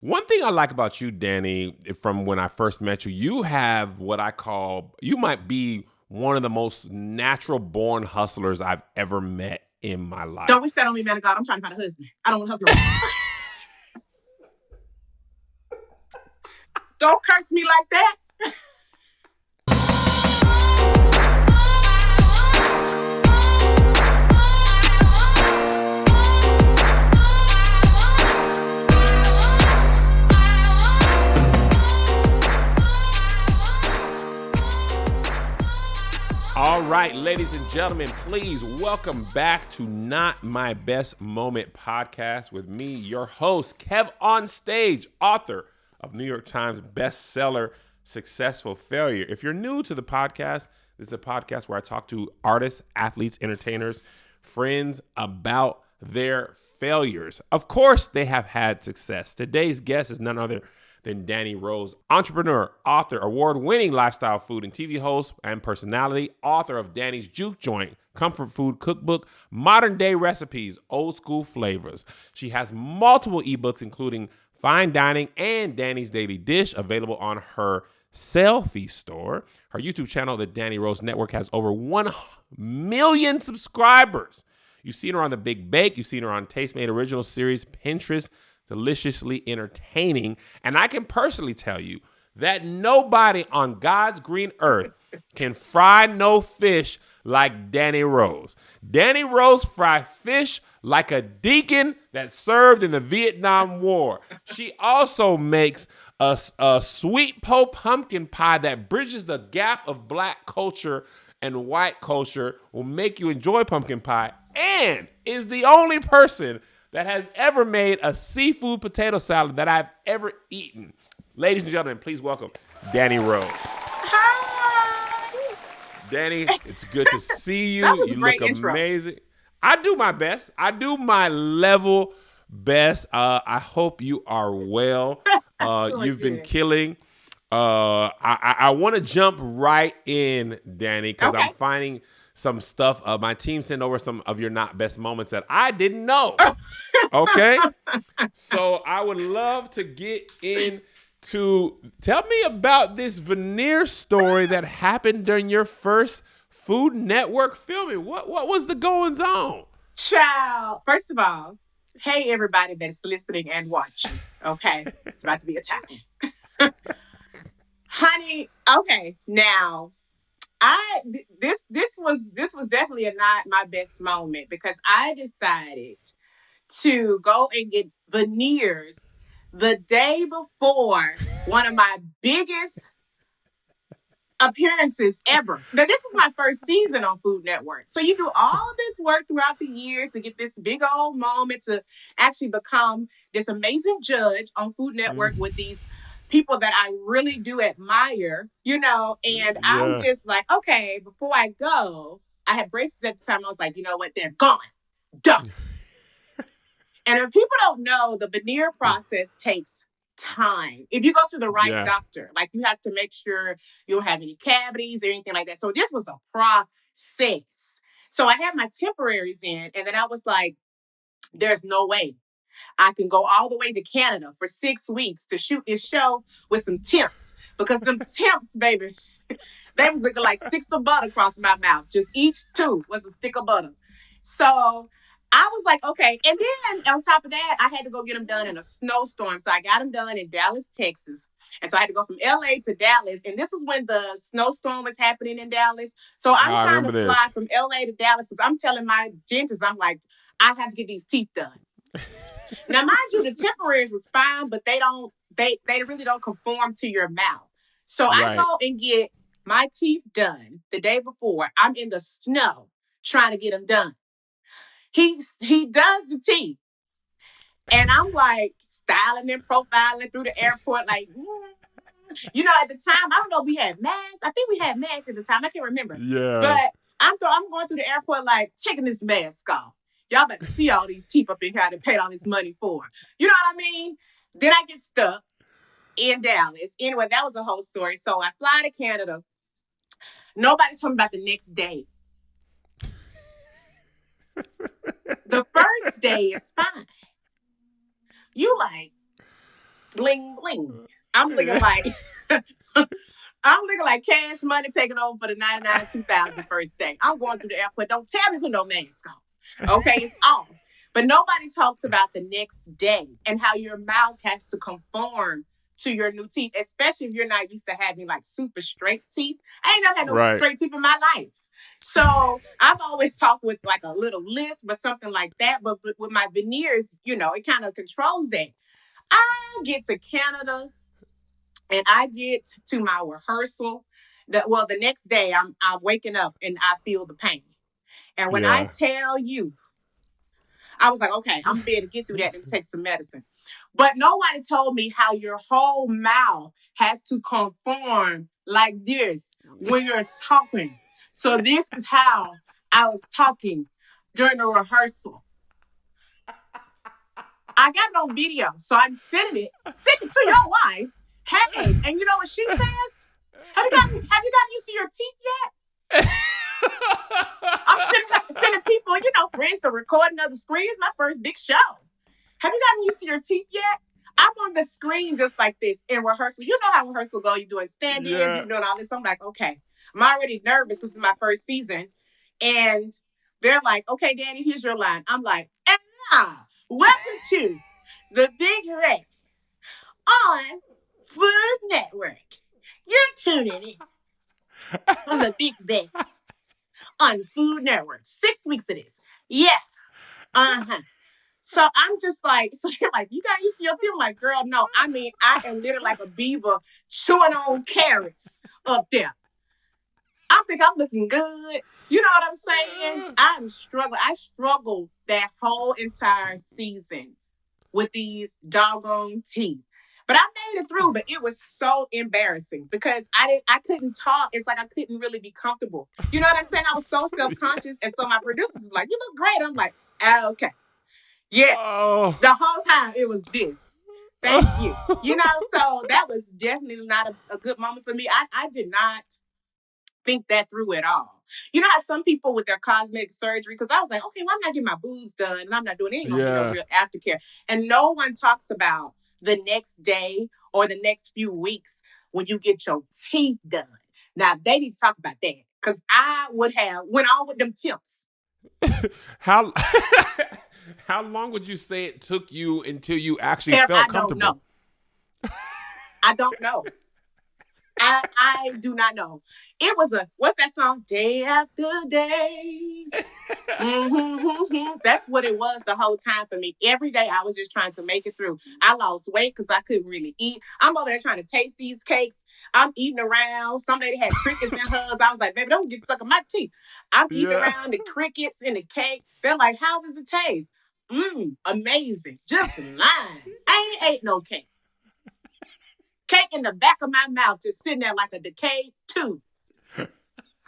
One thing I like about you, Danny, from when I first met you, you have what I call, you might be one of the most natural born hustlers I've ever met in my life. Don't wish that on me, man of God. I'm trying to find a husband. I don't want a husband. Don't curse me like that. All right, ladies and gentlemen, please welcome back to Not My Best Moment podcast with me, your host, KevOnStage, author of New York Times bestseller, Successful Failure. If you're new to the podcast, this is a podcast where I talk to artists, athletes, entertainers, friends about their failures. Of course, they have had success. Today's guest is none other than Danni Rose, entrepreneur, author, award-winning lifestyle food and TV host and personality, author of Danny's Juke Joint, comfort food cookbook, modern day recipes, old school flavors. She has multiple ebooks, including Fine Dining and Danny's Daily Dish, available on her Selfie store. Her YouTube channel, the Danni Rose Network, has over 1 million subscribers. You've seen her on The Big Bake. You've seen her on Tastemade Original Series, Pinterest, deliciously entertaining. And I can personally tell you that nobody on God's green earth can fry no fish like Danni Rose. Danni Rose fry fish like a deacon that served in the Vietnam War. She also makes a sweet po pumpkin pie that bridges the gap of black culture and white culture, will make you enjoy pumpkin pie, and is the only person that has ever made a seafood potato salad that I've ever eaten. Ladies and gentlemen, please welcome Danni Rose. Hi. Danny, it's good to see you. That was You a great look intro. amazing. I do my best. I do my level best. I hope you are well. You've been good. killing. I want to jump right in, Danny, because Okay. I'm finding some stuff. My team sent over some of your not best moments that I didn't know. Okay. So I would love to get into, tell me about this Veneers story that happened during your first Food Network filming. What was the goings on? Child, first of all, hey, everybody that's listening and watching. Okay. It's about to be a time. Honey, okay. Now, this was definitely a not my best moment because I decided to go and get veneers the day before one of my biggest appearances ever. Now, this is my first season on Food Network. So you do all this work throughout the years to get this big old moment to actually become this amazing judge on Food Network with these people that I really do admire, and I'm Yeah. just like, okay, before I go, I had braces at the time. I was like, you know what? They're gone. Done. And if people don't know, the veneer process takes time. If you go to the right doctor, like you have to make sure you don't have any cavities or anything like that. So this was a process. So I had my temporaries in, and then I was like, there's no way I can go all the way to Canada for 6 weeks to shoot this show with some temps. Because them temps, baby, they was looking like sticks of butter across my mouth. Just each two was a stick of butter. So I was like, okay. And then on top of that, I had to go get them done in a snowstorm. So I got them done in Dallas, Texas. And so I had to go from LA to Dallas. And this was when the snowstorm was happening in Dallas. So I'm trying to fly from LA to Dallas because I'm telling my dentist, I'm like, I have to get these teeth done. Now, mind you, the temporaries was fine, but they really don't conform to your mouth. So I go and get my teeth done the day before. I'm in the snow trying to get them done. He does the teeth. And I'm like styling and profiling through the airport, like, at the time, I don't know if we had masks. I think we had masks at the time. I can't remember. Yeah. But I'm going through the airport, like, taking this mask off. Y'all better see all these teeth up in here that paid all this money for. You know what I mean? Then I get stuck in Dallas. Anyway, that was a whole story. So I fly to Canada. Nobody told me about the next day. The first day is fine. You like, bling bling. I'm looking like I'm looking like Cash Money taking over for the 99 2000 first day. I'm going through the airport. Don't tell me put no mask on. Okay, it's off. But nobody talks about the next day and how your mouth has to conform to your new teeth, especially if you're not used to having like super straight teeth. I ain't never had no Right. straight teeth in my life. So I've always talked with like a little lisp or something like that. But with my veneers, you know, it kind of controls that. I get to Canada and I get to my rehearsal. The next day I'm waking up and I feel the pain. And when I Yeah. tell you, I was like, okay, I'm gonna be able to get through that and take some medicine. But nobody told me how your whole mouth has to conform like this when you're talking. So this is how I was talking during the rehearsal. I got it on video, so I'm sending it to your wife. Hey, and you know what she says? Have you gotten used to your teeth yet? I'm sending people, you know, friends to recording other screens. My first big show. Have you gotten used to your teeth yet? I'm on the screen just like this in rehearsal. You know how rehearsal go. You're doing stand-ins, you're doing all this. I'm like, okay. I'm already nervous. This is my first season. And they're like, okay, Danny, here's your line. I'm like, and now, welcome to the Big Wreck on Food Network. You're tuning in on the Big Bet on Food Network. 6 weeks of this. Yeah. Uh-huh. So I'm just like, so you're like, you got used to your teeth? I'm like, girl, no. I mean, I am literally like a beaver chewing on carrots up there. I think I'm looking good. You know what I'm saying? I'm struggling. I struggled that whole entire season with these doggone teeth. But I made it through, but it was so embarrassing because I couldn't talk. It's like I couldn't really be comfortable. You know what I'm saying? I was so self-conscious. And so my producers was like, you look great. I'm like, okay. Yes. Oh. The whole time it was this. Thank you. You know, so that was definitely not a good moment for me. I did not think that through at all. You know how some people with their cosmetic surgery, because I was like, okay, well, I'm not getting my boobs done and I'm not doing anything gonna be no real aftercare. And no one talks about the next day or the next few weeks when you get your teeth done. Now they need to talk about that because I would have went on with them tips. How how long would you say it took you until you actually felt comfortable? I don't know. I do not know. It was what's that song? Day after day. That's what it was the whole time for me. Every day I was just trying to make it through. I lost weight because I couldn't really eat. I'm over there trying to taste these cakes. I'm eating around. Some lady had crickets in hers. I was like, baby, don't get stuck in my teeth. I'm eating around the crickets in the cake. They're like, how does it taste? Amazing. Just lying. I ain't ate no cake. Cake in the back of my mouth, just sitting there like a decayed tooth.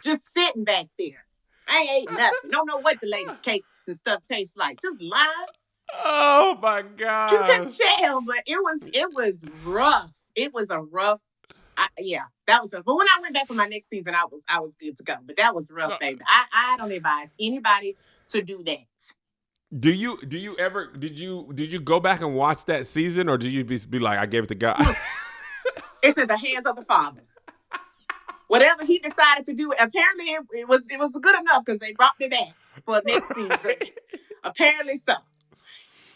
Just sitting back there. I ain't ate nothing. Don't know what the lady's cakes and stuff taste like. Just lying. Oh my God. You can tell, but it was rough. It was a rough. That was rough. But when I went back for my next season, I was good to go. But that was rough, baby. I don't advise anybody to do that. Did you go back and watch that season, or did you be like, I gave it to God? It's in the hands of the Father. Whatever he decided to do, apparently it was good enough because they brought me back for next season. Apparently so.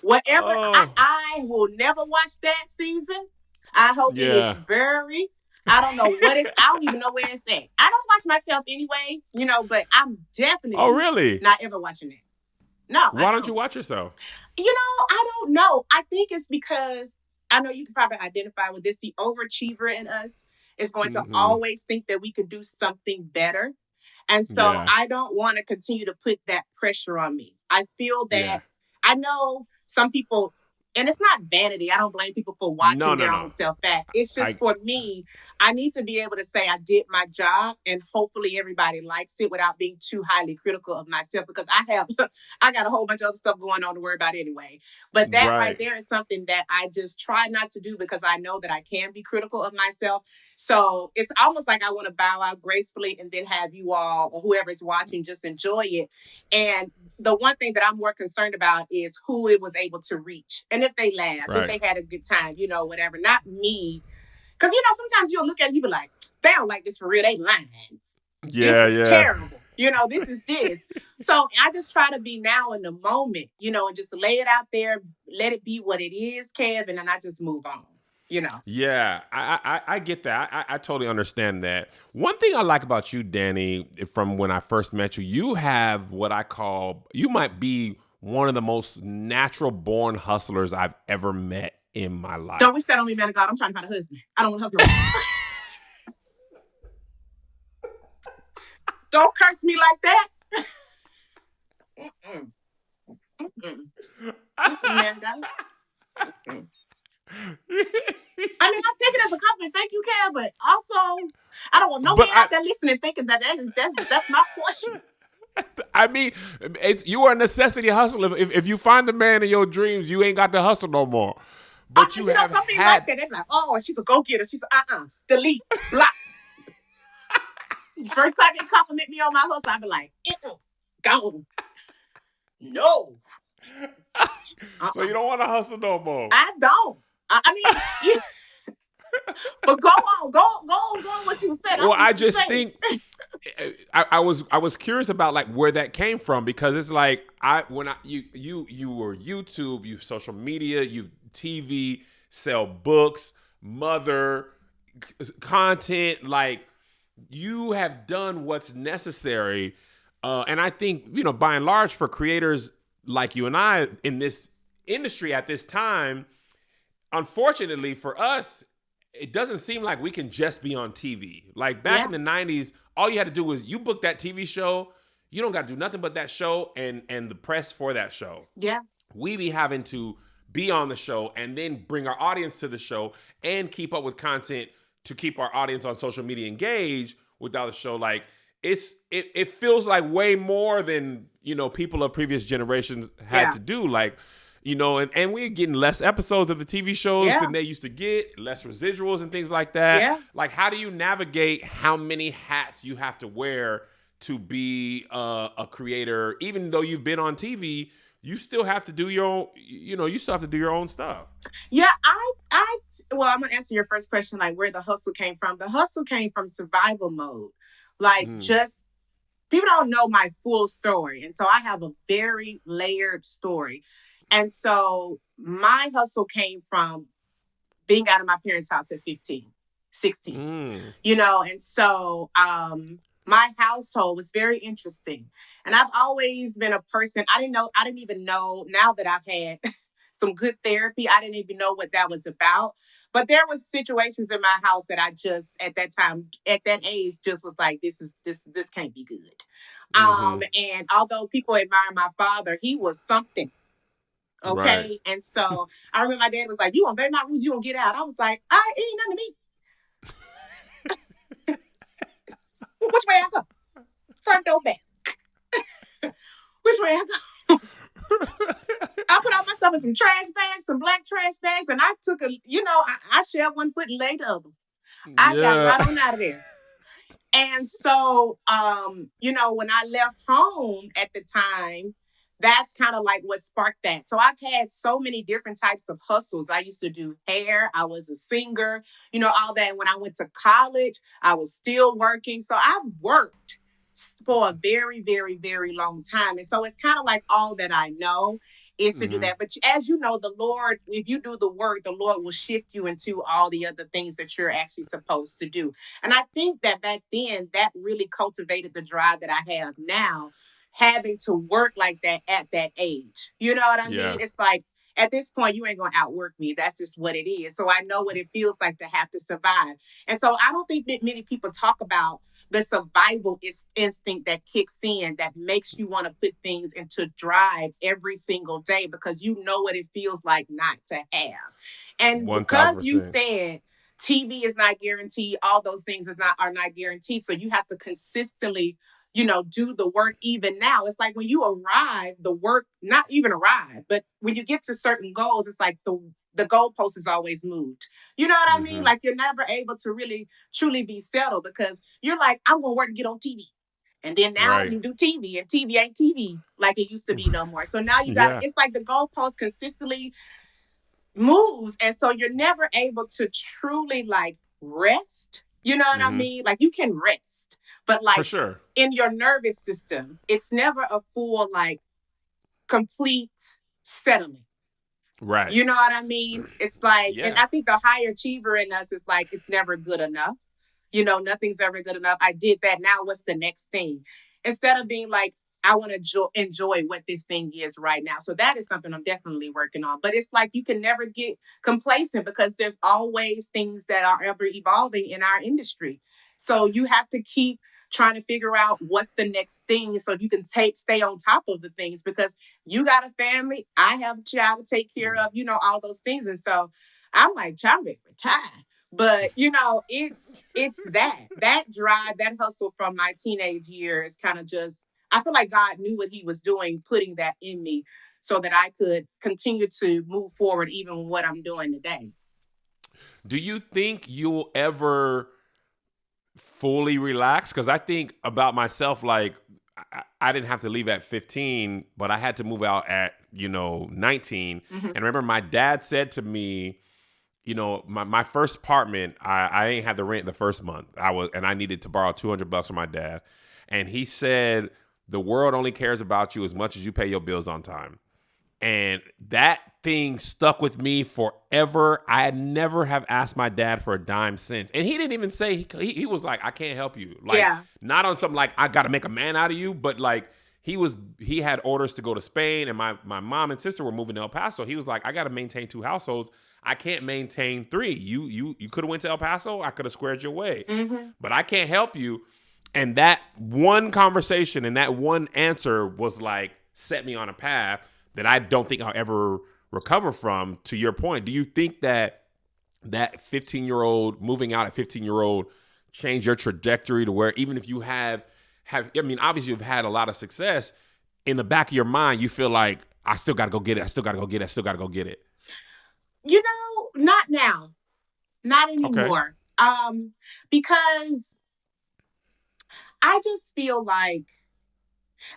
Whatever, I will never watch that season. I hope it is buried. I don't know what it's. I don't even know where it's at. I don't watch myself anyway, you know, but I'm definitely not ever watching it. No. Why don't you watch yourself? You know, I don't know. I think it's because I know you can probably identify with this. The overachiever in us is going to always think that we could do something better. And so I don't want to continue to put that pressure on me. I feel that I know some people, and it's not vanity. I don't blame people for watching their own self back. It's just for me, I need to be able to say I did my job and hopefully everybody likes it without being too highly critical of myself because I got a whole bunch of other stuff going on to worry about anyway. But that right there is something that I just try not to do because I know that I can be critical of myself. So it's almost like I want to bow out gracefully and then have you all or whoever is watching just enjoy it. And the one thing that I'm more concerned about is who it was able to reach. And if they laugh, if Right. they had a good time, whatever. Not me. Because, sometimes you'll look at it and you be like, they don't like this for real. They lying. This Yeah, is yeah. terrible. This is this. So I just try to be now in the moment, and just lay it out there, let it be what it is, Kev, and then I just move on. Yeah, I get that. I totally understand that. One thing I like about you, Danny, from when I first met you, you have what I call, you might be one of the most natural born hustlers I've ever met in my life. Don't wish that on me, man of God. I'm trying to find a husband. I don't want a husband. Don't curse me like that. Mm-mm. Mm-mm. Man of God. Mm-mm. I mean, I take it as a compliment. Thank you, Kev, but also, I don't want no man out there listening thinking that's my portion. I mean, you are a necessity hustler. If you find the man in your dreams, you ain't got to hustle no more. But you have something had like that. They're like, oh, she's a go-getter. She's delete, block. First time they compliment me on my hustle, I be like, gone. No. So you don't want to hustle no more. I don't. I mean, but go on what you said. Well, I just think I was curious about like where that came from, because it's like you were YouTube, you social media, you TV, sell books, mother content, like you have done what's necessary, and I think by and large for creators like you and I in this industry at this time, unfortunately for us, it doesn't seem like we can just be on TV. Like back in the 90s, all you had to do was you book that TV show. You don't got to do nothing but that show and the press for that show. Yeah. We be having to be on the show and then bring our audience to the show and keep up with content to keep our audience on social media engaged without the show. Like it feels like way more than, people of previous generations had to do. Like, and we're getting less episodes of the TV shows than they used to get, less residuals and things like that. Yeah. Like, how do you navigate how many hats you have to wear to be a creator? Even though you've been on TV, you still have to do your own, you still have to do your own stuff. Yeah, well, I'm going to answer your first question, like where the hustle came from. The hustle came from survival mode. Like just, people don't know my full story. And so I have a very layered story. And so my hustle came from being out of my parents' house at 15, 16, and so my household was very interesting. And I've always been a person, I didn't even know, now that I've had some good therapy, I didn't even know what that was about. But there was situations in my house that I just, at that time, at that age, just was like, this can't be good. And although people admire my father, he was something. Okay. Right. And so I remember my dad was like, you on Veneers, you gonna get out. I was like, it ain't nothing to me. Which way I go? Front door back. Which way I go? I put out myself in some trash bags, some black trash bags, and I took I shoved one foot and laid the other. I got right on out of there. And so, when I left home at the time, that's kind of like what sparked that. So I've had so many different types of hustles. I used to do hair. I was a singer, all that. When I went to college, I was still working. So I've worked for a very, very, very long time. And so it's kind of like all that I know is to do that. But as you know, the Lord, if you do the work, the Lord will shift you into all the other things that you're actually supposed to do. And I think that back then, that really cultivated the drive that I have now, having to work like that at that age. You know what I mean? It's like, at this point, you ain't going to outwork me. That's just what it is. So I know what it feels like to have to survive. And so I don't think that many people talk about the survival instinct that kicks in, that makes you want to put things into drive every single day, because you know what it feels like not to have. And 1000%. Because you said TV is not guaranteed, all those things are not guaranteed. So you have to consistently do the work. Even now, it's like when you arrive, the work, not even arrive, but when you get to certain goals, it's like the goalpost is always moved. You know what I mean? Like you're never able to really, truly be settled, because you're like, I'm going to work to get on TV. And then now you do TV, and TV ain't TV like it used to be no more. So now you got, it's like the goalpost consistently moves. And so you're never able to truly like rest. You know what I Mm-hmm. mean? Like you can rest, but For like sure. in your nervous system, it's never a full, like complete settling. Right. You know what I mean? It's like, and Yeah. I think the high achiever in us is like, it's never good enough. You know, nothing's ever good enough. I did that. Now what's the next thing? Instead of being like, I want to enjoy what this thing is right now. So that is something I'm definitely working on. But it's like you can never get complacent because there's always things that are ever evolving in our industry. So you have to keep trying to figure out what's the next thing so you can stay on top of the things because you got a family, I have a child to take care of, you know, all those things. And so I'm like, child, I'm retire. But you know, it's that drive, that hustle from my teenage years kind of just, I feel like God knew what he was doing, putting that in me so that I could continue to move forward even what I'm doing today. Do you think you'll ever fully relax? Because I think about myself, like I didn't have to leave at 15, but I had to move out at 19. Mm-hmm. And remember, my dad said to me, my first apartment, I ain't had the rent the first month. I needed to borrow $200 from my dad, and he said the world only cares about you as much as you pay your bills on time. And that thing stuck with me forever. I never have asked my dad for a dime since. And he didn't even say, he was like, I can't help you. Like, Yeah. not on something like, I got to make a man out of you, but like, he had orders to go to Spain, and my mom and sister were moving to El Paso. He was like, I got to maintain 2 households. I can't maintain 3. You could have went to El Paso. I could have squared your way, Mm-hmm. but I can't help you. And that one conversation and that one answer was like, set me on a path that I don't think I'll ever recover from. To your point, do you think that 15-year-old moving out at 15-year-old changed your trajectory to where even if you have, I mean, obviously you've had a lot of success, in the back of your mind, you feel like, I still got to go get it. I still got to go get it. I still got to go get it. You know, not now, not Okay. anymore. Because I just feel like,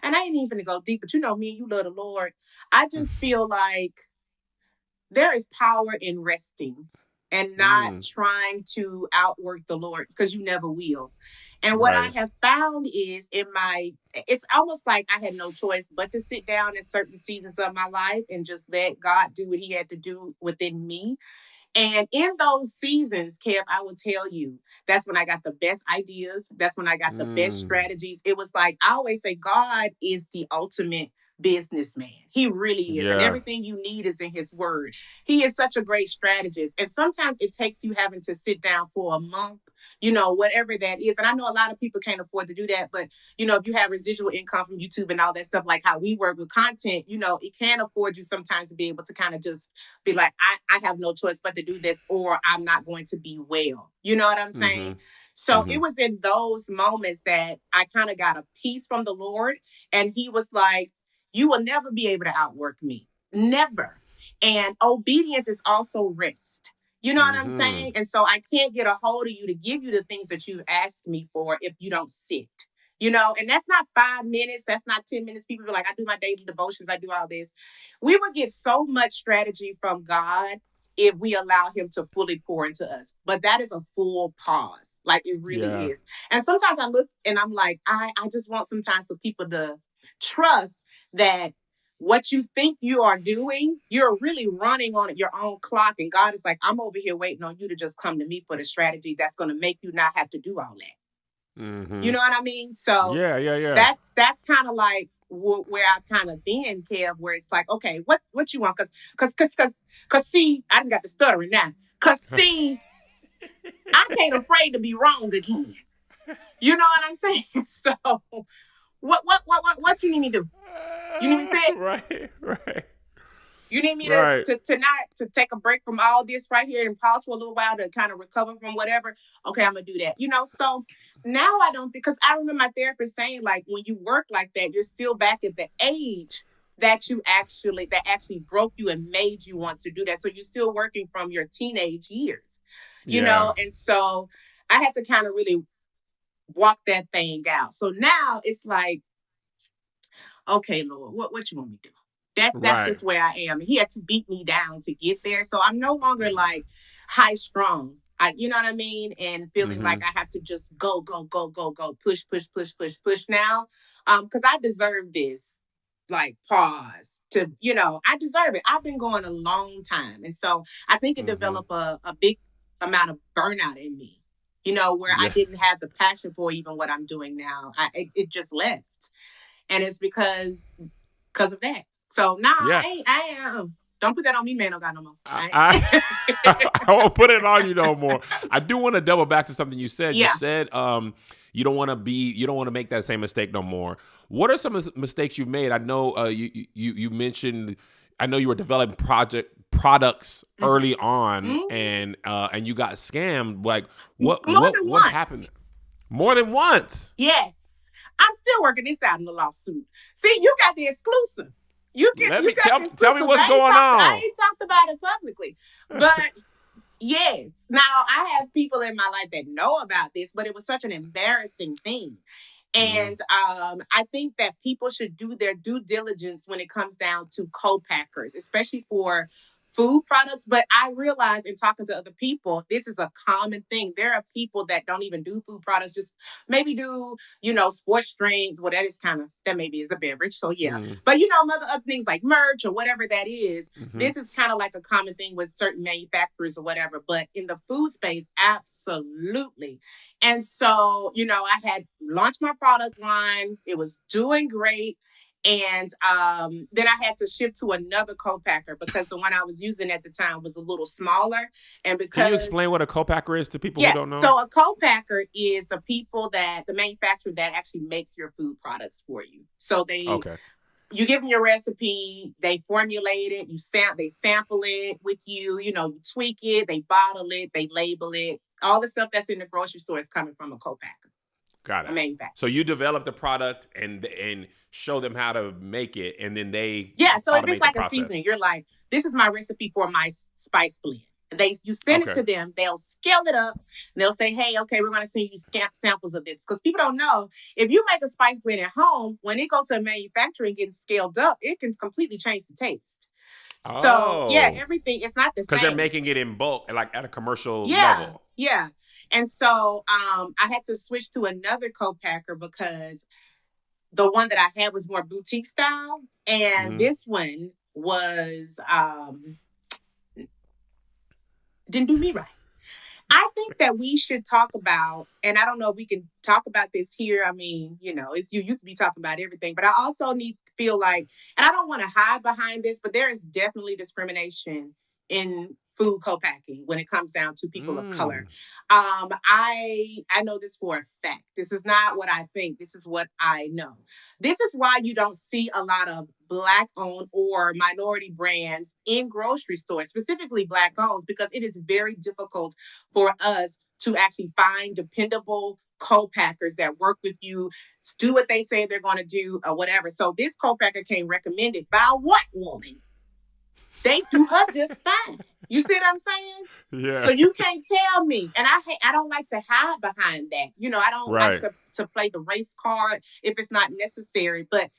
and I ain't even gonna go deep, but you know me, you love the Lord. I just feel like there is power in resting and not Mm, trying to outwork the Lord because you never will. And what I right. have found is it's almost like I had no choice but to sit down in certain seasons of my life and just let God do what he had to do within me. And in those seasons, Kev, I will tell you, that's when I got the best ideas. That's when I got the best Mm, strategies. It was like, I always say, God is the ultimate businessman. He really is. And yeah. everything you need is in his word. He is such a great strategist. And sometimes it takes you having to sit down for a month, you know, whatever that is. And I know a lot of people can't afford to do that. But, you know, if you have residual income from YouTube and all that stuff, like how we work with content, you know, it can afford you sometimes to be able to kind of just be like, I have no choice but to do this, or I'm not going to be well. You know what I'm Mm-hmm. saying? So Mm-hmm. it was in those moments that I kind of got a peace from the Lord. And he was like, you will never be able to outwork me. Never. And obedience is also rest. You know what I'm Mm-hmm. saying? And so I can't get a hold of you to give you the things that you've asked me for if you don't sit. You know, and that's not 5 minutes, that's not 10 minutes. People be like, I do my daily devotions, I do all this. We would get so much strategy from God if we allow him to fully pour into us. But that is a full pause. Like it really Yeah. is. And sometimes I look and I'm like, I just want sometimes for people to trust that what you think you are doing, you're really running on your own clock. And God is like, I'm over here waiting on you to just come to me for the strategy that's going to make you not have to do all that. Mm-hmm. You know what I mean? So Yeah. Yeah. Yeah. that's kind of like where I've kind of been, Kev, where it's like, okay, what you want? Cause see, I done got the stuttering now. Cause see, I can't afraid to be wrong again. You know what I'm saying? So what you need me to do? You need me to say it? Right. Right. You need me Right. to not to take a break from all this right here and pause for a little while to kind of recover from whatever. Okay, I'm gonna do that. You know, so now I don't, because I remember my therapist saying like when you work like that, you're still back at the age that actually broke you and made you want to do that. So you're still working from your teenage years, you Yeah. know, and so I had to kind of really walk that thing out. So now it's like, okay, Lord, what you want me to do? That's Right. just where I am. He had to beat me down to get there. So I'm no longer like high strung. You know what I mean? And feeling like Mm-hmm. I have to just go, go, go, go, go, push, push, push, push, push now. Because I deserve this. Like pause to, I deserve it. I've been going a long time. And so I think it Mm-hmm. developed a big amount of burnout in me, where I Yeah. didn't have the passion for even what I'm doing now. It just left. And it's because of that. So nah, Yeah. I am. Don't put that on me, man. Don't got no more. I won't put it on you no more. I do want to double back to something you said. You Yeah. said you don't want to make that same mistake no more. What are some of the mistakes you've made? I know you mentioned. I know you were developing products early on, and you got scammed. Like More than what once. happened? More than once. Yes. I'm still working this out in the lawsuit. See, you got the exclusive. You got the exclusive. Tell me what's going on. I ain't talked about it publicly. But yes. Now I have people in my life that know about this, but it was such an embarrassing thing. And I think that people should do their due diligence when it comes down to co-packers, especially for food products. But I realize in talking to other people, this is a common thing. There are people that don't even do food products, just maybe do, sports drinks, well, that maybe is a beverage. So yeah. But other things like merch or whatever that is, this is kind of like a common thing with certain manufacturers or whatever. But in the food space, absolutely. And so, I had launched my product line. It was doing great. And then I had to shift to another co-packer because the one I was using at the time was a little smaller. And because Can you explain what a co-packer is to people who don't know? So a co-packer is the manufacturer that actually makes your food products for you. So you give them your recipe, they formulate it, they sample it with you, you tweak it, they bottle it, they label it. All the stuff that's in the grocery store is coming from a co-packer. Got it. A manufacturer. So you develop the product and show them how to make it, and then they So if it's like a seasoning, you're like, this is my recipe for my spice blend. You send it to them, they'll scale it up, and they'll say, hey, okay, we're going to send you samples of this. Because people don't know, if you make a spice blend at home, when it goes to a manufacturer and gets scaled up, it can completely change the taste. So, everything, it's not the same. Because they're making it in bulk, like at a commercial level. Yeah. And so I had to switch to another co-packer because the one that I had was more boutique style. And this one was, didn't do me right. I think that we should talk about, and I don't know if we can talk about this here. I mean, it's you could be talking about everything, but I also feel like, and I don't want to hide behind this, but there is definitely discrimination in food co-packing when it comes down to people of color. I know this for a fact. This is not what I think. This is what I know. This is why you don't see a lot of Black-owned or minority brands in grocery stores, specifically Black-owned, because it is very difficult for us to actually find dependable co-packers that work with you, do what they say they're going to do or whatever. So this co-packer came recommended by a white woman. They do her just fine. You see what I'm saying? Yeah. So you can't tell me. And I don't like to hide behind that. I don't like to play the race card if it's not necessary. But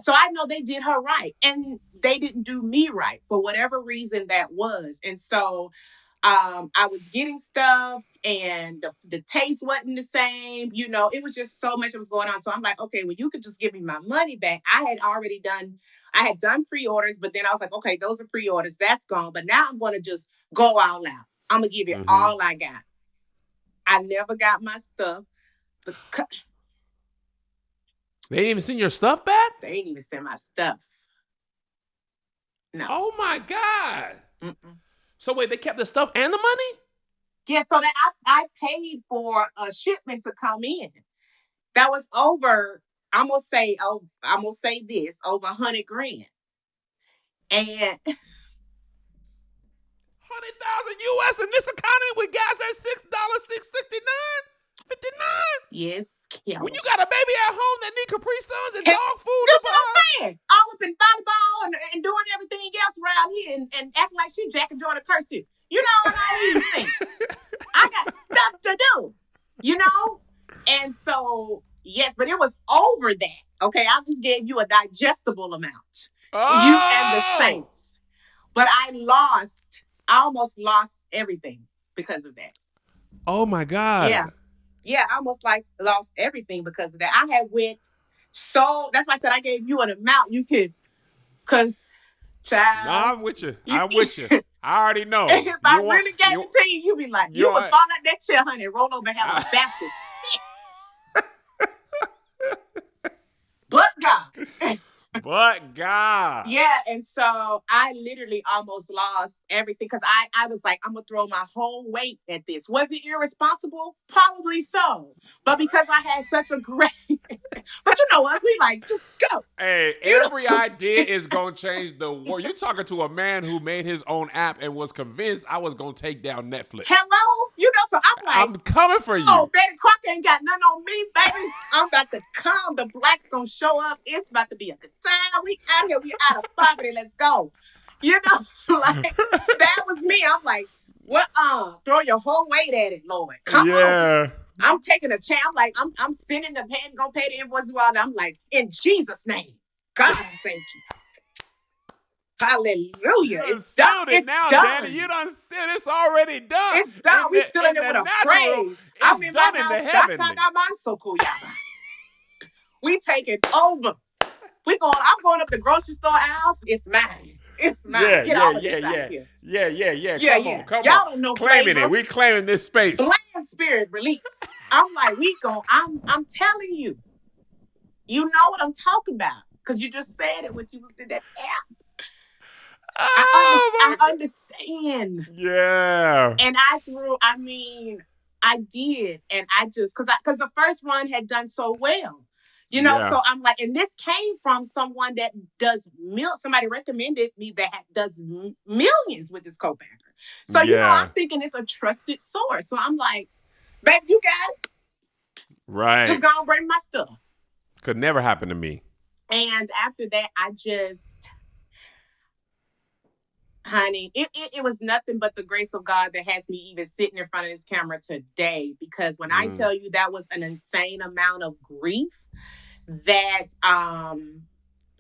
so I know they did her right. And they didn't do me right for whatever reason that was. And so I was getting stuff and the taste wasn't the same. It was just so much that was going on. So I'm like, okay, well, you could just give me my money back. I had done pre-orders, but then I was like, okay, those are pre-orders. That's gone. But now I'm going to just go all out. I'm going to give you all I got. I never got my stuff. They didn't even send your stuff back? They didn't even send my stuff. No. Oh, my God. Mm-mm. So wait, they kept the stuff and the money? Yeah, so that I paid for a shipment to come in. That was over, I'm gonna say this, over $100,000. And $100,000 US in this economy with gas at $6.69, $59. Yes, Kim. When you got a baby at home that need Capri Suns and dog food. That's what I'm saying. All up in volleyball and doing everything else around here and acting like she Jack and Jordan Cursive. And all these things. I got stuff to do. And so, yes, but it was over that. Okay, I just gave you a digestible amount. You and the Oh! Saints. But I almost lost everything because of that. Oh my Yeah. God. Yeah, I almost like lost everything because of that. I had went that's why I said I gave you an amount you could, cause No, child, I'm with you. you I'm with you. I already know. if I You want really gave it to you, you'd be like, you you would want fall out that chair, honey, and roll over and have a Baptist fit. But God. but God. Yeah, and so I literally almost lost everything because I was like, I'm gonna throw my whole weight at this. Was it irresponsible? Probably so. But because I had such a great but you know us, we like, just go. Hey, You every know. idea is gonna change the world. You talking to a man who made his own app and was convinced I was gonna take down Netflix. Hello? You know, so I'm like, I'm coming for oh, you. Betty Crocker ain't got nothing on me, baby. I'm about to come. The blacks gonna show up. It's about to be a good time. We out here. We out of poverty. Let's go. You know, like that was me. I'm like, well, throw your whole weight at it, Lord. Come on. Yeah. I'm taking a chance. I'm like, I'm sending the pen, gonna pay the invoices while I'm like, in Jesus' name. God, thank you. Hallelujah. It's done. Sealed it It's now, done. Danny. You done said it's already done. It's done. We sealing it with a praise. I'm It's in done my in the house. heavenly. We taking over. I'm going up the grocery store aisles. It's mine. It's mine. Yeah, Get all of this out of here. Yeah. Come on, come Y'all on. don't know Claiming flavor. it. We claiming this space. Bland spirit release. I'm like, I'm telling you. You know what I'm talking about. Because you just said it when you was in that app. I understand. Yeah. And I did. And I just, because the first one had done so well. You know, Yeah. so I'm like, and this came from someone that does somebody recommended me that does millions with this co-packer. So, you know, I'm thinking it's a trusted source. So I'm like, babe, you got it. Right. Just go and bring my stuff. Could never happen to me. And after that, honey, it was nothing but the grace of God that has me even sitting in front of this camera today. Because when I tell you that was an insane amount of grief that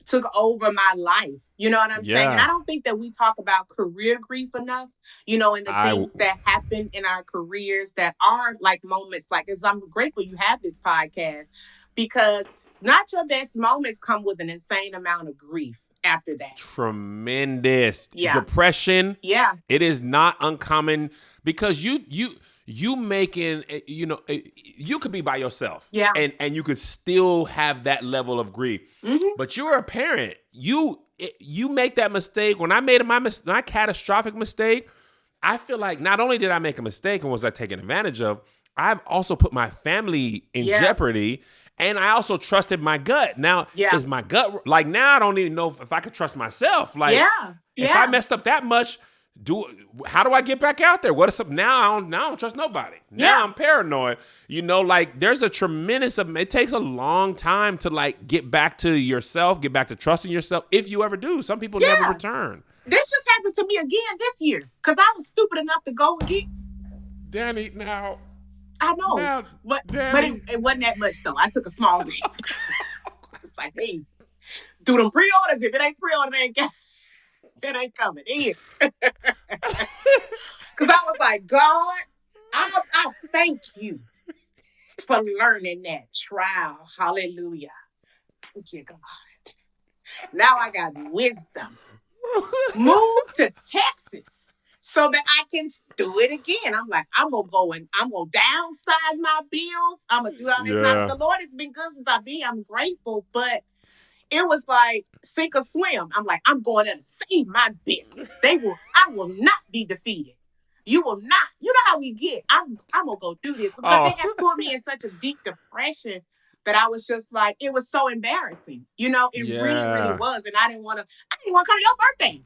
took over my life. You know what I'm saying? And I don't think that we talk about career grief enough, you know, and the things that happen in our careers that are like moments like this. I'm grateful you have this podcast because not your best moments come with an insane amount of grief after that. Tremendous. Yeah. Depression. Yeah. It is not uncommon because you making, you know, you could be by yourself. Yeah. And you could still have that level of grief. Mm-hmm. But you're a parent. You make that mistake. When I made my catastrophic mistake, I feel like not only did I make a mistake and was I taken advantage of, I've also put my family in jeopardy. And I also trusted my gut. Now, is my gut, like now I don't even know if I could trust myself. Like, if I messed up that much, how do I get back out there? What is up? Now I don't trust nobody. Now I'm paranoid. You know, like there's a tremendous, it takes a long time to like get back to yourself, get back to trusting yourself. If you ever do, some people never return. This just happened to me again this year because I was stupid enough to go again. Danny, now. I know, now, but Danny. it wasn't that much though. I took a small risk. It's like, hey, do them pre-orders. If it ain't pre-ordered, it ain't coming in. Because I was like, God, I thank you for learning that trial. Hallelujah. Thank you, God. Now I got wisdom. Move to Texas so that I can do it again. I'm like, I'm gonna downsize my bills. I'm gonna do all this. Now, the Lord has been good since I've been. I'm grateful, but it was like sink or swim. I'm like, I'm going there to save my business. I will not be defeated. You will not. You know how we get. I'm gonna go do this. But they had put me in such a deep depression that I was just like, it was so embarrassing. You know, it really, really was. And I didn't want to come to your birthday.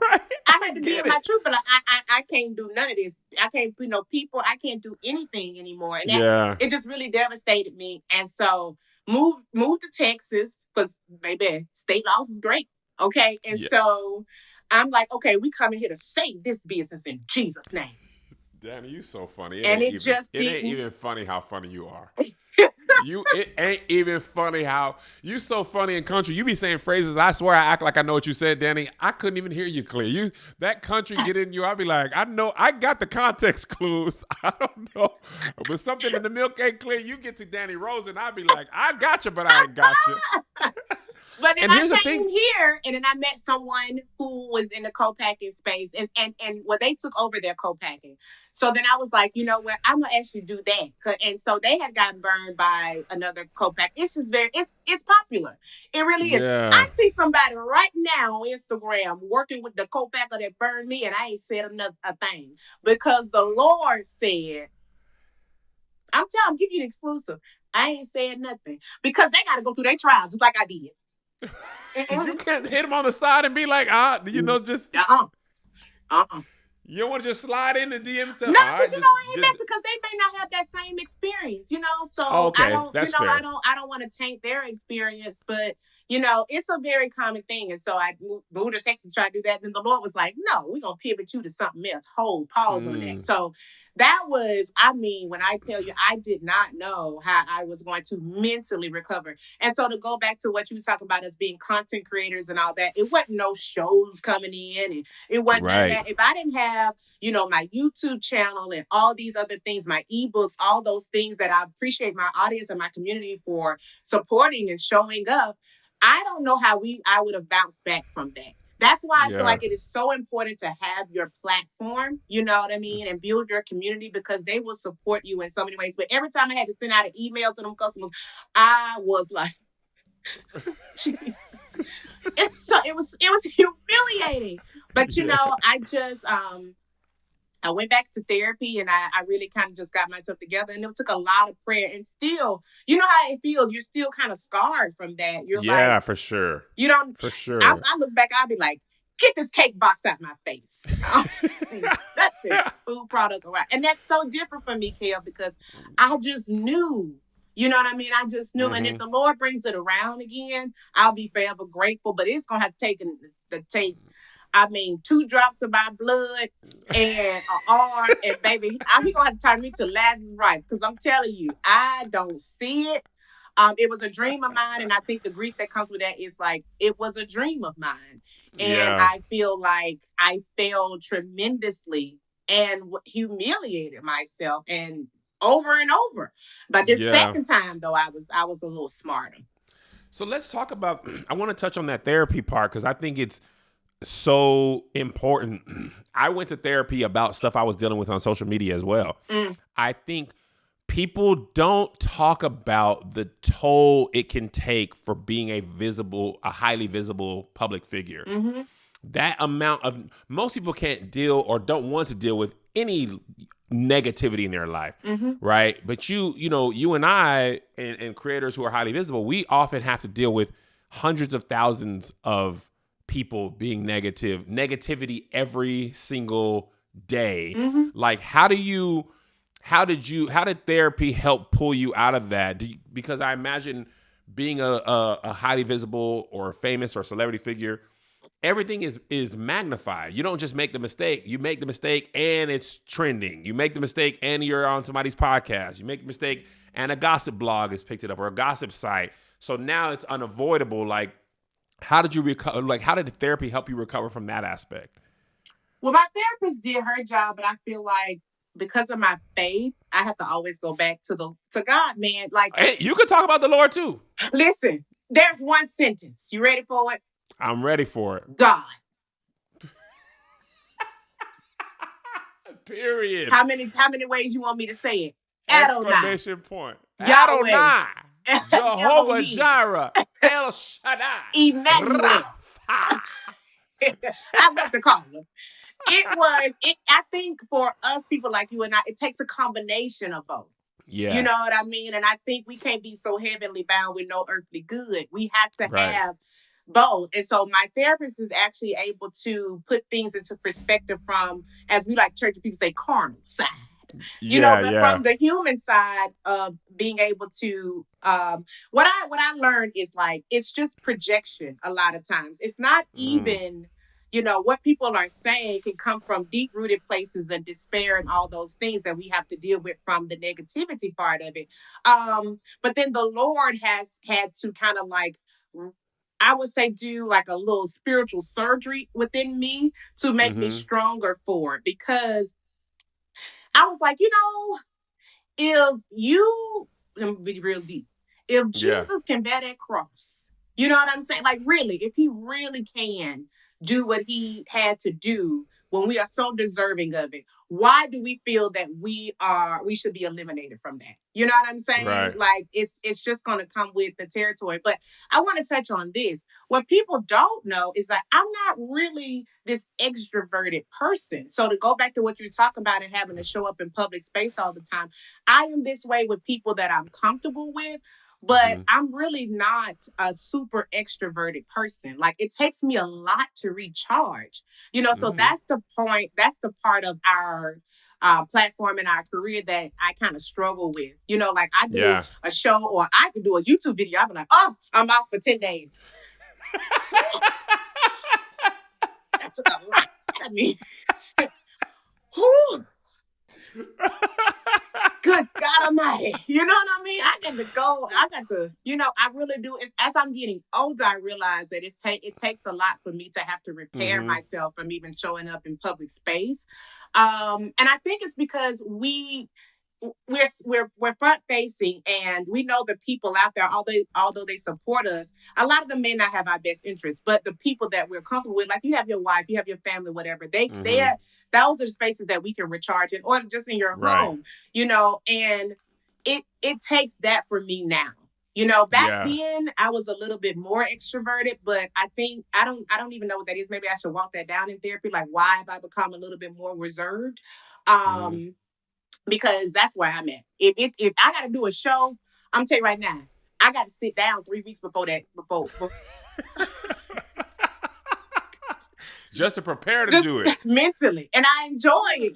Right. I had to be in my truth, but I can't do none of this. I can't, people, I can't do anything anymore. And it just really devastated me. And so moved to Texas because baby, state laws is great. Okay. And so I'm like, okay, we coming here to save this business in Jesus' name. Danny, you so funny. It ain't even funny how funny you are. It ain't even funny how you so funny in country. You be saying phrases. I swear I act like I know what you said, Danny. I couldn't even hear you clear. That country get in you. I'd be like, I know, I got the context clues. I don't know, but something in the milk ain't clear. You get to Danni Rose, and I'd be like, I got you, but I ain't got you. But then And I here's the came thing. here and then I met someone who was in the co-packing space and well, they took over their co-packing. So then I was like, you know what, I'm gonna actually do that. And so they had gotten burned by another co-pack. It's popular. It really is. I Yeah. see somebody right now on Instagram working with the co-packer that burned me, and I ain't said a thing because the Lord said, I'm giving you the exclusive. I ain't said nothing because they got to go through their trial just like I did. You can't hit him on the side and be like, just you don't want to just slide in the DM and say, No, all because right, I ain't messing because they may not have that same experience, So okay, that's fair. I don't want to taint their experience, but it's a very common thing. And so I moved to Texas to try to do that. And then the Lord was like, no, we're gonna pivot you to something else. Hold pause on that. So that was, when I tell you, I did not know how I was going to mentally recover. And so to go back to what you were talking about as being content creators and all that, it wasn't no shows coming in and it wasn't none of that. If I didn't have, my YouTube channel and all these other things, my ebooks, all those things that I appreciate my audience and my community for supporting and showing up, I don't know how I would have bounced back from that. That's why I feel like it is so important to have your platform, you know what I mean, and build your community because they will support you in so many ways. But every time I had to send out an email to them customers, I was like, it was humiliating. But I just I went back to therapy and I really kind of just got myself together, and it took a lot of prayer, and still, you know how it feels. You're still kind of scarred from that. You're like, for sure. You don't. For sure. I look back, I'll be like, get this cake box out my face. I don't see nothing food product around. And that's so different from me, Kev, because I just knew. You know what I mean? I just knew. And if the Lord brings it around again, I'll be forever grateful. But it's going to have to take 2 drops of my blood and an arm. And baby, he going to have to turn me to Lazarus Right. Because I'm telling you, I don't see it. It was a dream of mine, and I think the grief that comes with that is like it was a dream of mine, and I feel like I failed tremendously and humiliated myself, and over. But this second time, though, I was a little smarter. So let's talk about. I want to touch on that therapy part because I think it's so important. I went to therapy about stuff I was dealing with on social media as well. I think people don't talk about the toll it can take for being a highly visible public figure. That amount of, most people can't deal or don't want to deal with any negativity in their life, right? But you and I and creators who are highly visible, we often have to deal with hundreds of thousands of people being negativity every single day. Like, how did therapy help pull you out of that? Because I imagine being a highly visible or famous or celebrity figure, everything is magnified. You don't just make the mistake. You make the mistake and it's trending. You make the mistake and you're on somebody's podcast. You make the mistake and a gossip blog has picked it up or a gossip site. So now it's unavoidable. Like, how did you recover? Like, how did therapy help you recover from that aspect? Well, my therapist did her job, but I feel like because of my faith, I have to always go back to God, man. Like, hey, you could talk about the Lord too. Listen, there's one sentence. You ready for it? I'm ready for it. God. Period. How many ways you want me to say it? Exclamation point. Yahweh. Adonai. Jehovah Jireh. El Shaddai. Emmanuel. I love to call him. I think for us people like you and I, it takes a combination of both. Yeah. You know what I mean? And I think we can't be so heavenly bound with no earthly good. We have to have both. And so my therapist is actually able to put things into perspective from, as we like church people say, carnal side. From the human side of being able to, what I learned is like, it's just projection a lot of times. It's not even what people are saying can come from deep rooted places of despair and all those things that we have to deal with from the negativity part of it. But then the Lord has had to kind of like, I would say, do like a little spiritual surgery within me to make me Mm-hmm. stronger for it, because I was like, if you, let me be real deep, if Yeah. Jesus can bear that cross, you know what I'm saying? Like, really, if he really can do what he had to do when we are so deserving of it, why do we feel that we should be eliminated from that? You know what I'm saying? Right. Like, it's just going to come with the territory. But I want to touch on this. What people don't know is that I'm not really this extroverted person. So to go back to what you're talking about and having to show up in public space all the time, I am this way with people that I'm comfortable with, but Mm-hmm. I'm really not a super extroverted person. Like, it takes me a lot to recharge, so Mm-hmm. that's the point. That's the part of our platform and our career that I kind of struggle with. Like, I do Yeah. a show or I could do a YouTube video. I'm like, oh, I'm out for 10 days. That took a lot out of me. Whew. Good God Almighty. You know what I mean? I got to go. I got to, I really do. It's as I'm getting older, I realize that it takes a lot for me to have to repair Mm-hmm. myself from even showing up in public space. And I think it's because we're front facing, and we know the people out there, although they support us, a lot of them may not have our best interests, but the people that we're comfortable with, like you have your wife, you have your family, whatever, they Mm-hmm. are, those are spaces that we can recharge in, or just in your Right. home, and it takes that for me now. Back Yeah. then I was a little bit more extroverted, but I think I don't even know what that is. Maybe I should walk that down in therapy. Like, why have I become a little bit more reserved? Mm-hmm. Um, because that's where I'm at. If I got to do a show, I'm telling you right now, I got to sit down 3 weeks before that, before Just to prepare to just do it. mentally, and I enjoy it.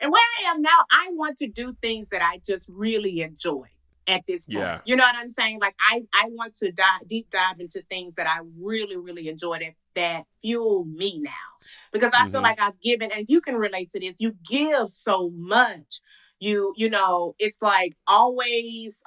And where I am now, I want to do things that I just really enjoy at this point. Yeah. You know what I'm saying? Like, I want to deep dive into things that I really, really enjoy, that fuel me now, because I feel Mm-hmm. like I've given, and you can relate to this. You give so much. It's like always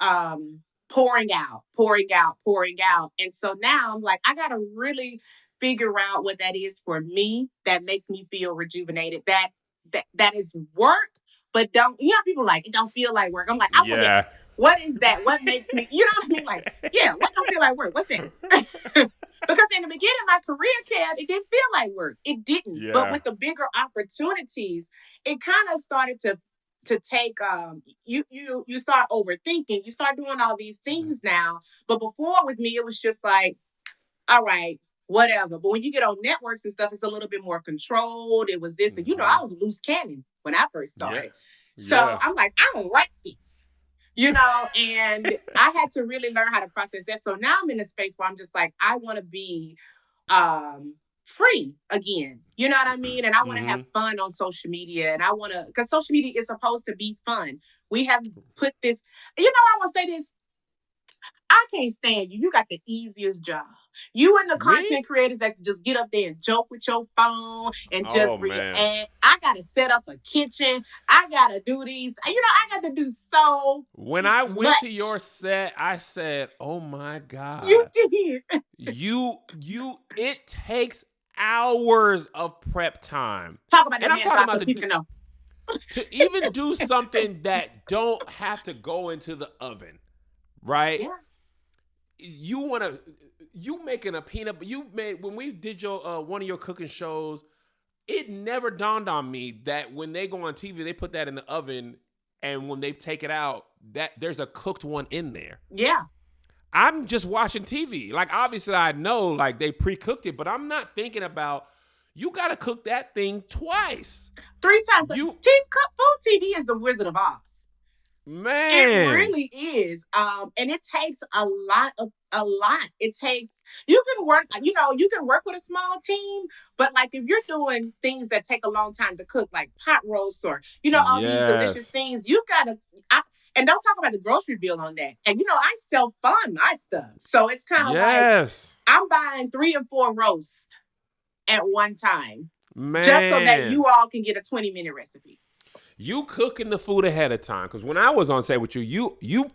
pouring out, pouring out, pouring out. And so now I'm like, I gotta really figure out what that is for me that makes me feel rejuvenated. That is work, but don't, people like, it don't feel like work. I'm like, I want to, Yeah. what is that? What makes me, you know what I mean? Like, yeah, what don't feel like work? What's that? Because in the beginning of my career, Kev, it didn't feel like work. It didn't. But Yeah. with the bigger opportunities, it kind of started to take you start overthinking. You start doing all these things now. But before, with me, it was just like, all right, whatever. But when you get on networks and stuff, it's a little bit more controlled. It was this, and Mm-hmm. I was a loose cannon when I first Yeah. started. So Yeah. I'm like, I don't like this. And I had to really learn how to process that. So now I'm in a space where I'm just like, I want to be free again. You know what I mean? And I want to have Mm-hmm. fun on social media. And I want to, because social media is supposed to be fun. We have put this, I want to say this. I can't stand you. You got the easiest job. You and the Me? content creators that can just get up there and joke with your phone and Oh just man. react. I got to set up a kitchen. I got to do these. I got to do so When I went to much. your set, I said, "Oh my You God. did. It takes hours of prep time." Talk about And that I'm man talking God so about people can know. to even do something that don't have to go into the oven, right? Yeah. You want to you making a peanut you made when we did your one of your cooking shows, it never dawned on me that when they go on TV, they put that in the oven, and when they take it out, that there's a cooked one in there. Yeah. I'm just watching TV. Like, obviously I know like they pre-cooked it, but I'm not thinking about you got to cook that thing twice. 3 times. You Food TV is the Wizard of Oz. It man. really is. And it takes a lot. It takes, you can work with a small team, but like if you're doing things that take a long time to cook, like pot roast or, all these delicious Yes. things, you gotta, and don't talk about the grocery bill on that. And I self-fund my stuff. So it's kind of like Yes. I'm buying 3 or 4 roasts. at one time. Man. Just so that you all can get a 20-minute recipe. You cooking the food ahead of time. Because when I was on set with you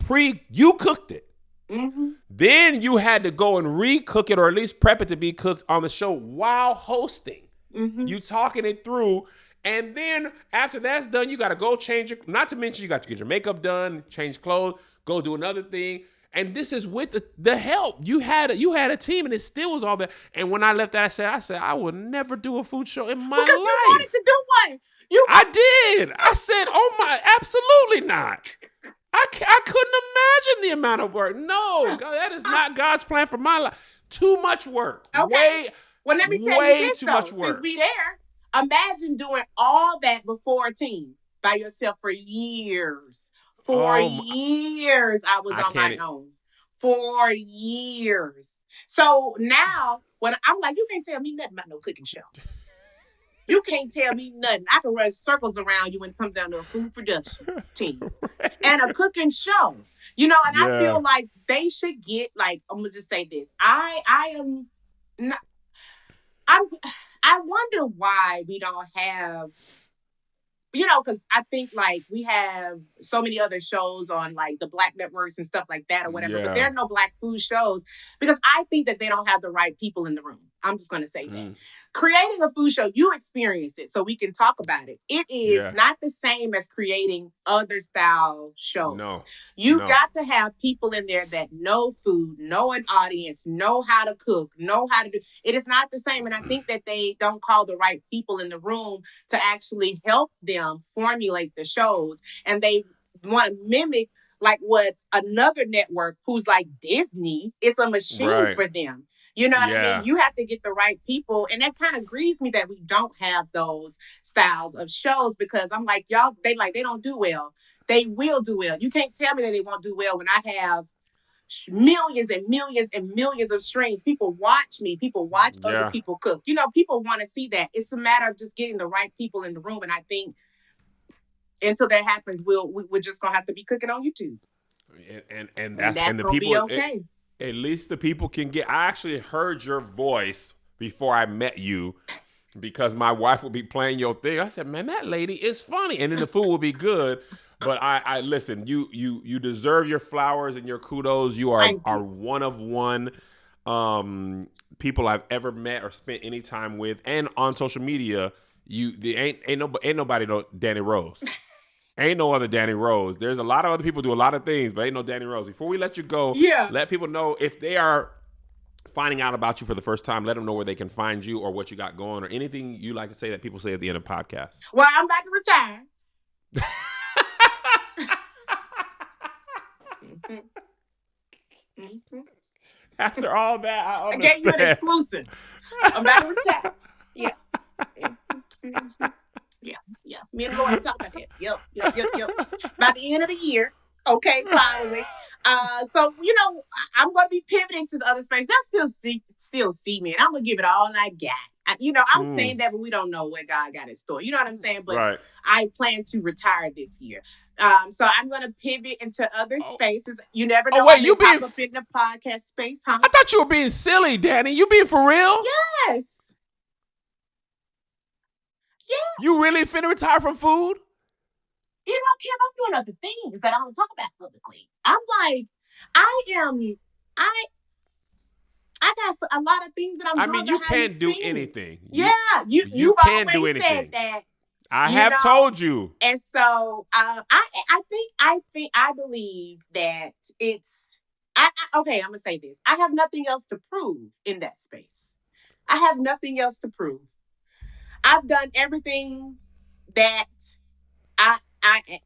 cooked it. Mm-hmm. Then you had to go and re-cook it or at least prep it to be cooked on the show while hosting. Mm-hmm. You talking it through. And then after that's done, you got to go change it. Not to mention you got to get your makeup done, change clothes, go do another thing. And this is with the help. You had a team, and it still was all that. And when I left that, I said, I will never do a food show in my life. Because you wanted to do one. I did. I said, oh my, absolutely not. I couldn't imagine the amount of work. No, God, that is not God's plan for my life. Too much work. Okay. Well, let me tell you this, too though, much work. Since we there, imagine doing all that before a team by yourself for years. For years, I was on my own. For years. So now, when I'm like, you can't tell me nothing about no cooking show. You can't tell me nothing. I can run circles around you when it comes down to a food production team and a cooking show. You know, and I feel like they should get, like, I'm gonna just say this. I am not. I wonder why we don't have. You know, because I think, like, we have so many other shows on, like, the Black networks and stuff like that or whatever, but there are no Black food shows because I think that they don't have the right people in the room. I'm just going to say that. Creating a food show, you experience it, so we can talk about it. It is not the same as creating other style shows. No. You got to have people in there that know food, know an audience, know how to cook, know how to do. It is not the same, and I think that they don't call the right people in the room to actually help them formulate the shows, and they want to mimic like what another network who's like Disney is a machine for them. You know what I mean? You have to get the right people. And that kind of grieves me that we don't have those styles of shows because I'm like, y'all, they don't do well. They will do well. You can't tell me that they won't do well when I have millions and millions and millions of streams. People watch me. People watch other people cook. You know, people want to see that. It's a matter of just getting the right people in the room. And I think until that happens, we're just going to have to be cooking on YouTube. And that's the people. Be okay. At least the people can get. I actually heard your voice before I met you because my wife would be playing your thing. I said, man, that lady is funny. And then the food will be good. But I listen, you deserve your flowers and your kudos. You are one of one people I've ever met or spent any time with. And on social media, ain't nobody know Danni Rose. Ain't no other Danni Rose. There's a lot of other people do a lot of things, but ain't no Danni Rose. Before we let you go, let people know if they are finding out about you for the first time, let them know where they can find you or what you got going or anything you like to say that people say at the end of podcasts. Well, I'm about to retire. After all that, I gave you an exclusive. I'm about to retire. Yeah. Yeah. Me and Lord talk about that. Yep. By the end of the year, okay, finally. So, you know, I'm going to be pivoting to the other space. They'll still see me, and I'm going to give it all I got. I'm saying that, but we don't know what God got in store. You know what I'm saying? But I plan to retire this year. So I'm going to pivot into other spaces. You never know. Wait, you being up in the podcast space, huh? I thought you were being silly, Danni. You being for real? Yes. Yeah. You really finna retire from food? You know, Kim, I'm doing other things that I don't talk about publicly. I'm like, I got a lot of things that I'm doing. I mean, you can't do anything. Yeah, you can't do anything. Said that. I have told you. And so I believe that it's okay, I'm gonna say this. I have nothing else to prove in that space. I have nothing else to prove. I've done everything that I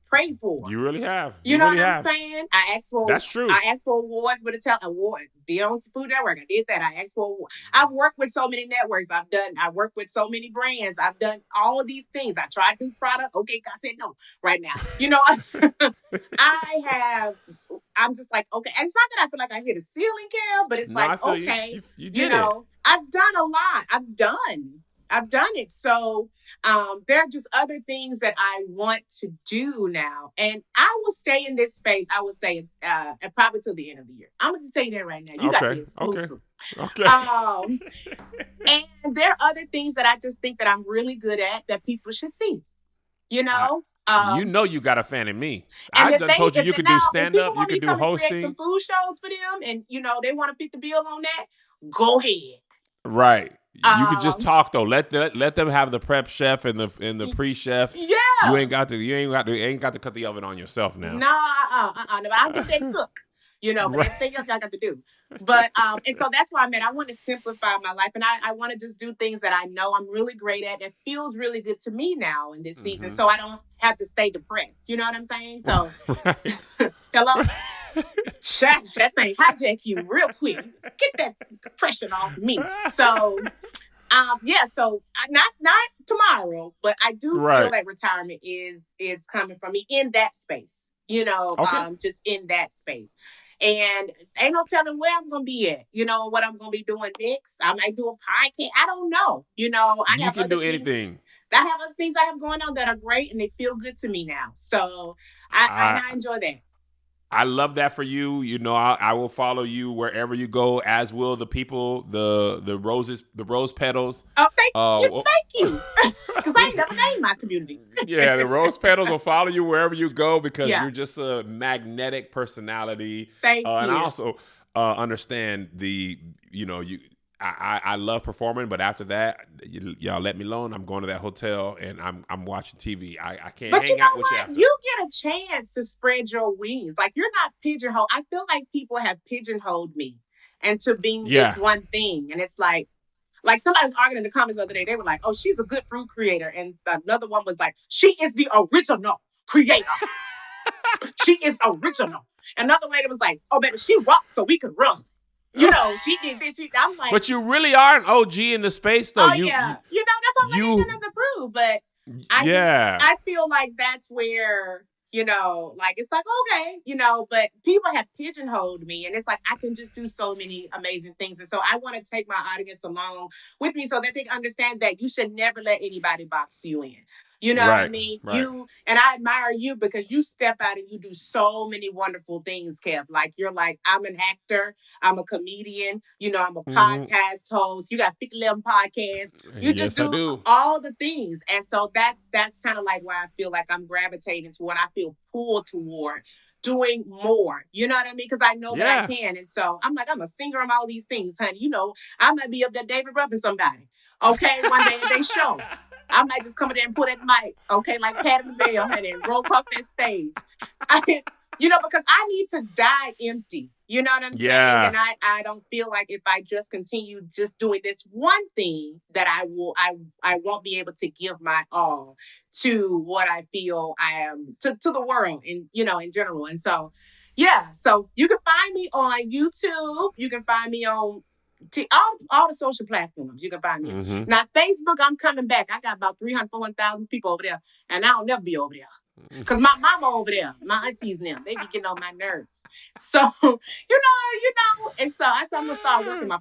prayed for. You really have. You know what I'm saying? I asked for. That's true. I asked for awards with a award. Be on Food Network. I did that. I asked for awards. I've worked with so many networks. I worked with so many brands. I've done all of these things. I tried new product. Okay, God said no right now. You know, I'm just like, okay. And it's not that I feel like I hit a ceiling, Kel, but it's like, okay, you did I've done a lot. I've done I've done it. So there are just other things that I want to do now. And I will stay in this space, I would say, and probably till the end of the year. I'm going to say that right now. You got Okay. the Okay. exclusive. Okay. And there are other things that I just think that I'm really good at that people should see, you know? You know you got a fan in me. And I done told you you could do stand people up, you want me could to do come and create some hosting. food shows for them, and they want to fit the bill on that, go ahead. Right. You could just Um, talk though. Let them have the prep chef and the pre chef. yeah. You ain't got to cut the oven on yourself now. No, no, but I'll get that cook. But Right. everything else I got to do. But and so that's why I want to simplify my life, and I want to just do things that I know I'm really great at. That feels really good to me now in this season, so I don't have to stay depressed. You know what I'm saying? So, hello, check that thing, hijack you real quick. Get that depression off me. So. So not tomorrow, but I do feel like retirement is coming from me in that space, just in that space. And ain't no telling where I'm going to be at, what I'm going to be doing next. I might do a podcast. I don't know. You can do anything. I have other things I have going on that are great and they feel good to me now. So I enjoy that. I love that for you. I will follow you wherever you go, as will the people, the rose petals. Oh, thank you. Because I ain't never named my community. Yeah, the rose petals will follow you wherever you go because you're just a magnetic personality. Thank you. And I also understand I love performing, but after that, y'all let me alone. I'm going to that hotel and I'm watching TV. I can't hang out with you after. You get a chance to spread your wings. Like, you're not pigeonholed. I feel like people have pigeonholed me into being this one thing. And it's like somebody was arguing in the comments the other day. They were like, oh, she's a good fruit creator. And another one was like, she is the original creator. She is original. Another lady was like, oh, baby, she walks so we can run. She did this. I'm like, but you really are an OG in the space, though. Oh, yeah. That's what I'm nothing to prove. But I feel like that's where, it's like, okay, but people have pigeonholed me. And it's like, I can just do so many amazing things. And so I want to take my audience along with me so that they understand that you should never let anybody box you in. You know what I mean? Right. And I admire you because you step out and you do so many wonderful things, Kev. Like, you're like, I'm an actor, I'm a comedian, I'm a podcast host. You got 11 podcasts. You just do all the things. And so that's kind of like why I feel like I'm gravitating to what I feel pulled toward. Doing more, you know what I mean? Because I know that I can. And so I'm like, I'm a singer, I'm all these things, honey. I might be up there David rubbing somebody. Okay, one day at their show. I might just come in there and put that mic, okay, like Patty LaBelle, honey, and roll across that stage. Because I need to die empty. You know what I'm saying? And I don't feel like if I just continue just doing this one thing that I won't be able to give my all to what I feel I am to the world in general. And so, so you can find me on YouTube. You can find me on all the social platforms. You can find me. Mm-hmm. Now, Facebook, I'm coming back. I got about 300,000 people over there, and I'll never be over there. Because my mama over there, my aunties now, they be getting on my nerves. So, and so I'm going to start working my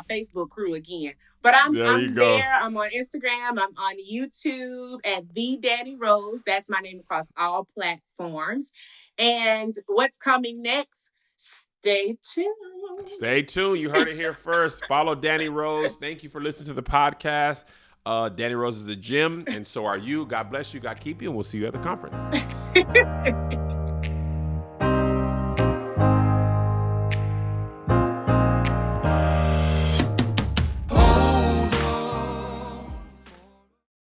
Facebook crew again. But I'm there. I'm on Instagram. I'm on YouTube at The Danni Rose. That's my name across all platforms. And what's coming next? Stay tuned. Stay tuned. You heard it here first. Follow Danni Rose. Thank you for listening to the podcast. Danni Rose is a gym, and so are you. God bless you. God keep you, and we'll see you at the conference.